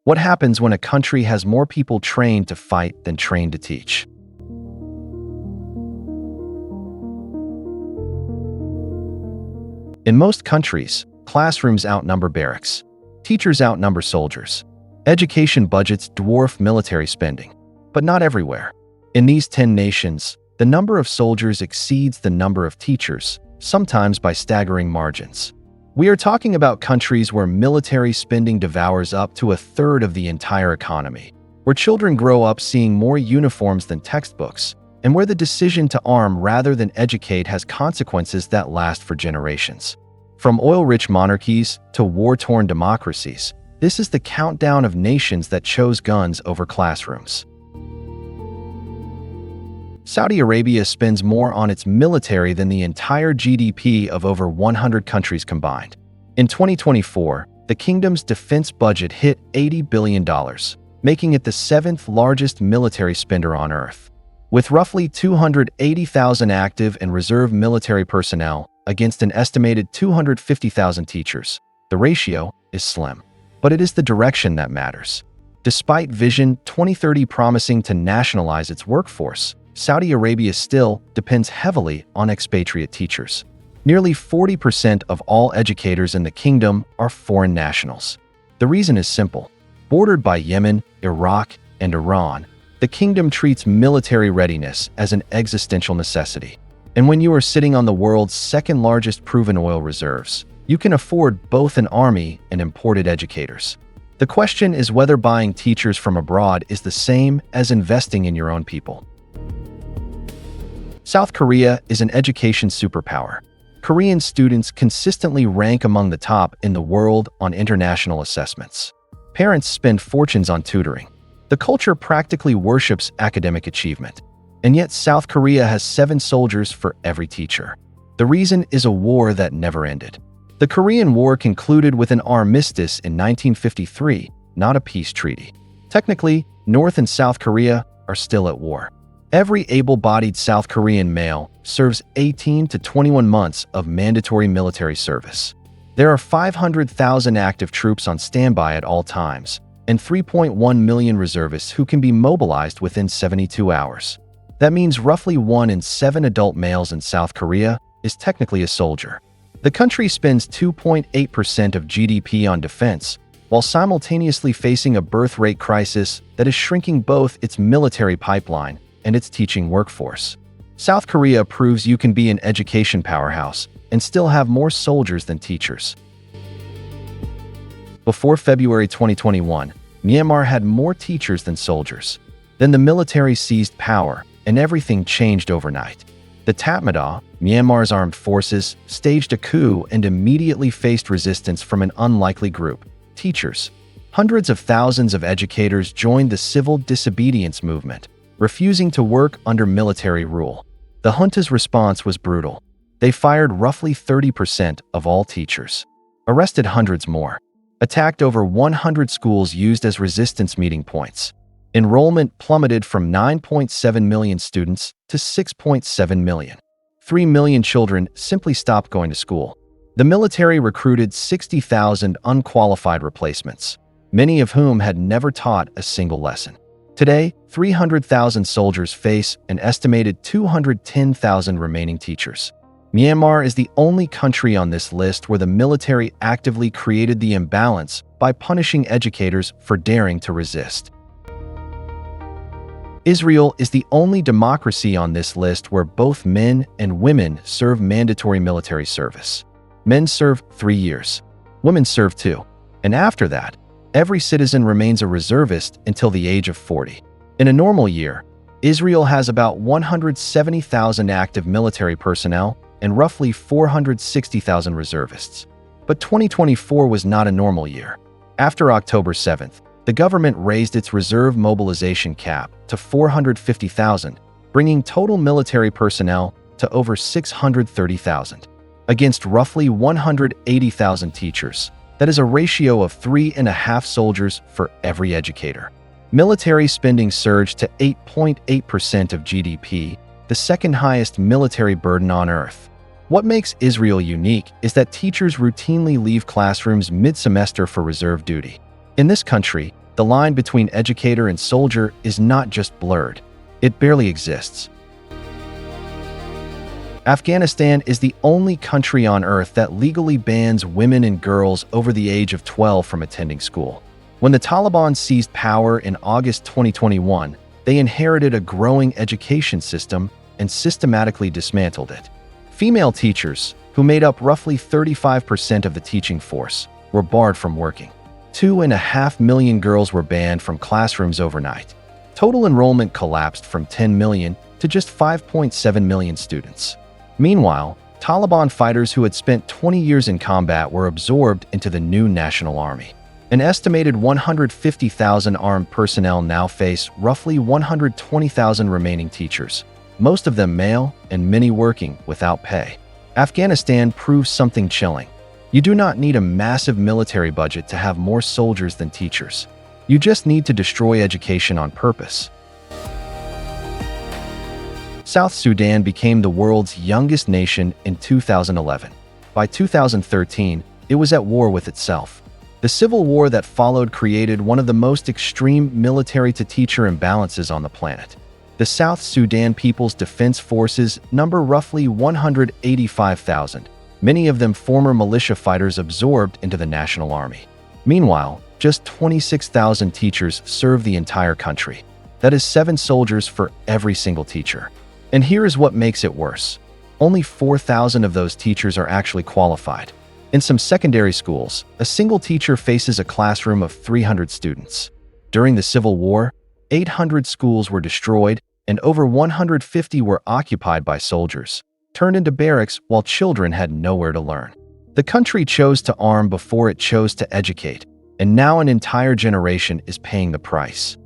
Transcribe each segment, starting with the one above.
What happens when a country has more people trained to fight than trained to teach? In most countries, classrooms outnumber barracks. Teachers outnumber soldiers. Education budgets dwarf military spending. But not everywhere. In these 10 nations, the number of soldiers exceeds the number of teachers, sometimes by staggering margins. We are talking about countries where military spending devours up to a third of the entire economy, where children grow up seeing more uniforms than textbooks, and where the decision to arm rather than educate has consequences that last for generations. From oil-rich monarchies to war-torn democracies, this is the countdown of nations that chose guns over classrooms. Saudi Arabia spends more on its military than the entire GDP of over 100 countries combined. In 2024, the kingdom's defense budget hit $80 billion, making it the seventh largest military spender on earth. With roughly 280,000 active and reserve military personnel against an estimated 250,000 teachers, the ratio is slim. But it is the direction that matters. Despite Vision 2030 promising to nationalize its workforce, Saudi Arabia still depends heavily on expatriate teachers. Nearly 40% of all educators in the kingdom are foreign nationals. The reason is simple. Bordered by Yemen, Iraq, and Iran, the kingdom treats military readiness as an existential necessity. And when you are sitting on the world's second-largest proven oil reserves, you can afford both an army and imported educators. The question is whether buying teachers from abroad is the same as investing in your own people. South Korea is an education superpower. Korean students consistently rank among the top in the world on international assessments. Parents spend fortunes on tutoring. The culture practically worships academic achievement. And yet South Korea has 7 soldiers for every teacher. The reason is a war that never ended. The Korean War concluded with an armistice in 1953, not a peace treaty. Technically, North and South Korea are still at war. Every able-bodied South Korean male serves 18 to 21 months of mandatory military service. There are 500,000 active troops on standby at all times, and 3.1 million reservists who can be mobilized within 72 hours. That means roughly 1 in 7 adult males in South Korea is technically a soldier. The country spends 2.8% of GDP on defense, while simultaneously facing a birth rate crisis that is shrinking both its military pipeline and its teaching workforce. South Korea proves you can be an education powerhouse and still have more soldiers than teachers. Before February 2021, Myanmar had more teachers than soldiers. Then the military seized power, and everything changed overnight. The Tatmadaw, Myanmar's armed forces, staged a coup and immediately faced resistance from an unlikely group: teachers. Hundreds of thousands of educators joined the civil disobedience movement, refusing to work under military rule. The junta's response was brutal. They fired roughly 30% of all teachers, arrested hundreds more, attacked over 100 schools used as resistance meeting points. Enrollment plummeted from 9.7 million students to 6.7 million. 3 million children simply stopped going to school. The military recruited 60,000 unqualified replacements, many of whom had never taught a single lesson. Today, 300,000 soldiers face an estimated 210,000 remaining teachers. Myanmar is the only country on this list where the military actively created the imbalance by punishing educators for daring to resist. Israel is the only democracy on this list where both men and women serve mandatory military service. Men serve 3 years. Women serve 2. And after that, every citizen remains a reservist until the age of 40. In a normal year, Israel has about 170,000 active military personnel and roughly 460,000 reservists. But 2024 was not a normal year. After October 7th, the government raised its reserve mobilization cap to 450,000, bringing total military personnel to over 630,000. Against roughly 180,000 teachers, that is a ratio of 3.5 soldiers for every educator. Military spending surged to 8.8% of GDP, the second highest military burden on earth. What makes Israel unique is that teachers routinely leave classrooms mid-semester for reserve duty. In this country, The line between educator and soldier is not just blurred, it barely exists. Afghanistan is the only country on earth that legally bans women and girls over the age of 12 from attending school. When the Taliban seized power in August 2021, they inherited a growing education system and systematically dismantled it. Female teachers, who made up roughly 35% of the teaching force, were barred from working. 2.5 million girls were banned from classrooms overnight. Total enrollment collapsed from 10 million to just 5.7 million students. Meanwhile, Taliban fighters who had spent 20 years in combat were absorbed into the new national army. An estimated 150,000 armed personnel now face roughly 120,000 remaining teachers, most of them male and many working without pay. Afghanistan proves something chilling. You do not need a massive military budget to have more soldiers than teachers. You just need to destroy education on purpose. South Sudan became the world's youngest nation in 2011. By 2013, it was at war with itself. The civil war that followed created one of the most extreme military-to-teacher imbalances on the planet. The South Sudan People's Defense Forces number roughly 185,000, many of them former militia fighters absorbed into the national army. Meanwhile, just 26,000 teachers serve the entire country. That is 7 soldiers for every single teacher. And here is what makes it worse. Only 4,000 of those teachers are actually qualified. In some secondary schools, a single teacher faces a classroom of 300 students. During the Civil War, 800 schools were destroyed and over 150 were occupied by soldiers, turned into barracks while children had nowhere to learn. The country chose to arm before it chose to educate, and now an entire generation is paying the price.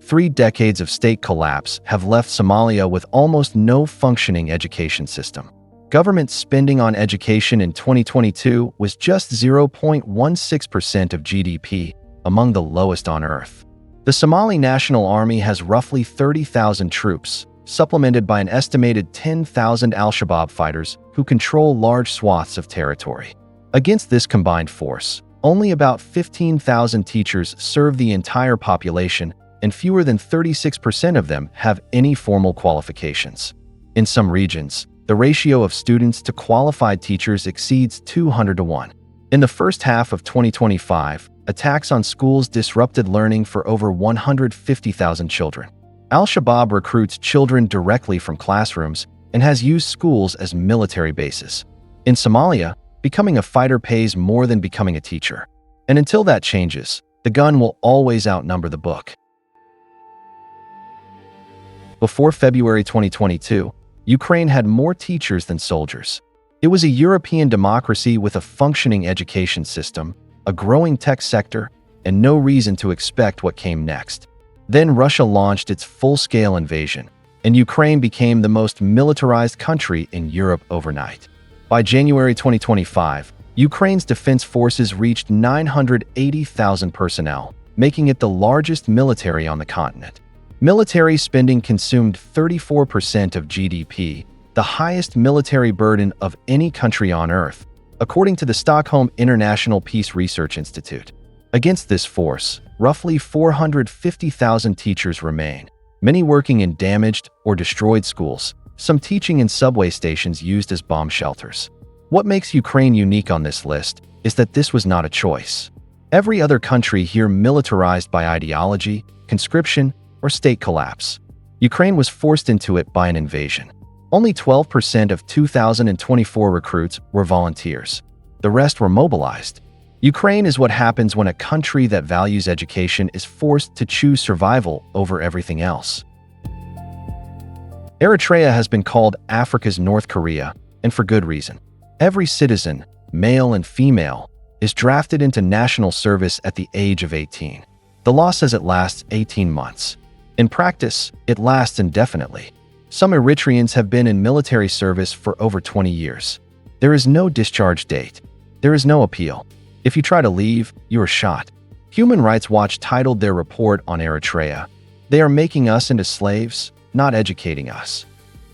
3 decades of state collapse have left Somalia with almost no functioning education system. Government spending on education in 2022 was just 0.16% of GDP, among the lowest on earth. The Somali National Army has roughly 30,000 troops, supplemented by an estimated 10,000 al-Shabaab fighters who control large swaths of territory. Against this combined force, only about 15,000 teachers serve the entire population, and fewer than 36% of them have any formal qualifications. In some regions, the ratio of students to qualified teachers exceeds 200 to 1. In the first half of 2025, attacks on schools disrupted learning for over 150,000 children. Al-Shabaab recruits children directly from classrooms and has used schools as military bases. In Somalia, becoming a fighter pays more than becoming a teacher. And until that changes, the gun will always outnumber the book. Before February 2022, Ukraine had more teachers than soldiers. It was a European democracy with a functioning education system, a growing tech sector, and no reason to expect what came next. Then Russia launched its full-scale invasion, and Ukraine became the most militarized country in Europe overnight. By January 2025, Ukraine's defense forces reached 980,000 personnel, making it the largest military on the continent. Military spending consumed 34% of GDP, the highest military burden of any country on earth, according to the Stockholm International Peace Research Institute. Against this force, roughly 450,000 teachers remain, many working in damaged or destroyed schools, some teaching in subway stations used as bomb shelters. What makes Ukraine unique on this list is that this was not a choice. Every other country here militarized by ideology, conscription, or state collapse. Ukraine was forced into it by an invasion. Only 12% of 2024 recruits were volunteers. The rest were mobilized. Ukraine is what happens when a country that values education is forced to choose survival over everything else. Eritrea has been called Africa's North Korea, and for good reason. Every citizen, male and female, is drafted into national service at the age of 18. The law says it lasts 18 months. In practice, it lasts indefinitely. Some Eritreans have been in military service for over 20 years. There is no discharge date. There is no appeal. If you try to leave, you are shot. Human Rights Watch titled their report on Eritrea, "They are making us into slaves, not educating us."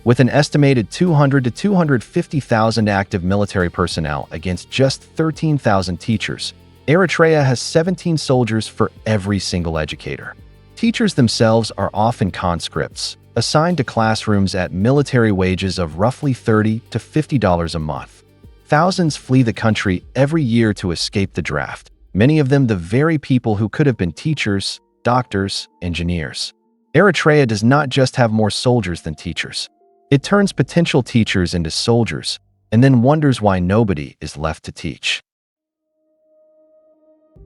With an estimated 200 to 250,000 active military personnel against just 13,000 teachers, Eritrea has 17 soldiers for every single educator. Teachers themselves are often conscripts, assigned to classrooms at military wages of roughly $30 to $50 a month. Thousands flee the country every year to escape the draft, many of them the very people who could have been teachers, doctors, engineers. Eritrea does not just have more soldiers than teachers. It turns potential teachers into soldiers and then wonders why nobody is left to teach.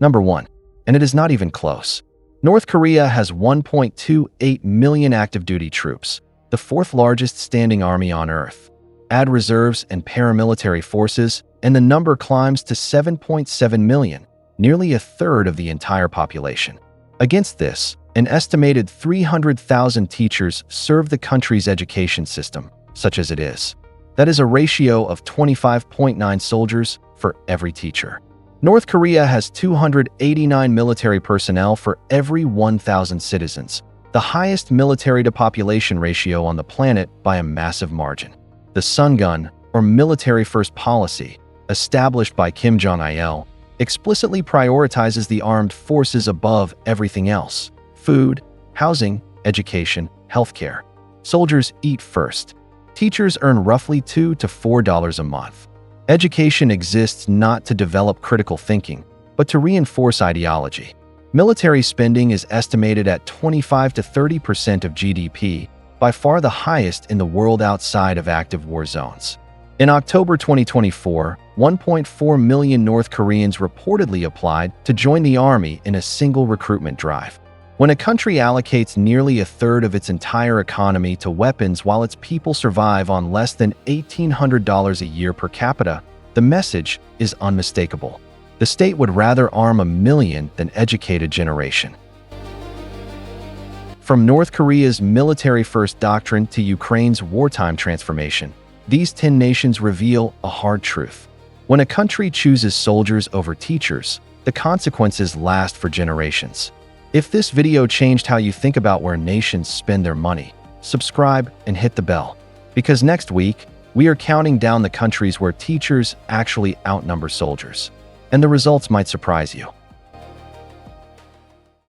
Number 1. And it is not even close. North Korea has 1.28 million active duty troops, the fourth largest standing army on Earth. Add reserves and paramilitary forces, and the number climbs to 7.7 million, nearly a third of the entire population. Against this, an estimated 300,000 teachers serve the country's education system, such as it is. That is a ratio of 25.9 soldiers for every teacher. North Korea has 289 military personnel for every 1,000 citizens, the highest military-to-population ratio on the planet by a massive margin. The Sungun, or military-first policy, established by Kim Jong-il, explicitly prioritizes the armed forces above everything else: food, housing, education, healthcare. Soldiers eat first. Teachers earn roughly $2 to $4 a month. Education exists not to develop critical thinking, but to reinforce ideology. Military spending is estimated at 25 to 30% of GDP, by far the highest in the world outside of active war zones. In October 2024, 1.4 million North Koreans reportedly applied to join the army in a single recruitment drive. When a country allocates nearly a third of its entire economy to weapons while its people survive on less than $1,800 a year per capita, the message is unmistakable. The state would rather arm 1 million than educate a generation. From North Korea's military-first doctrine to Ukraine's wartime transformation, these 10 nations reveal a hard truth. When a country chooses soldiers over teachers, the consequences last for generations. If this video changed how you think about where nations spend their money, subscribe and hit the bell. Because next week, we are counting down the countries where teachers actually outnumber soldiers. And the results might surprise you.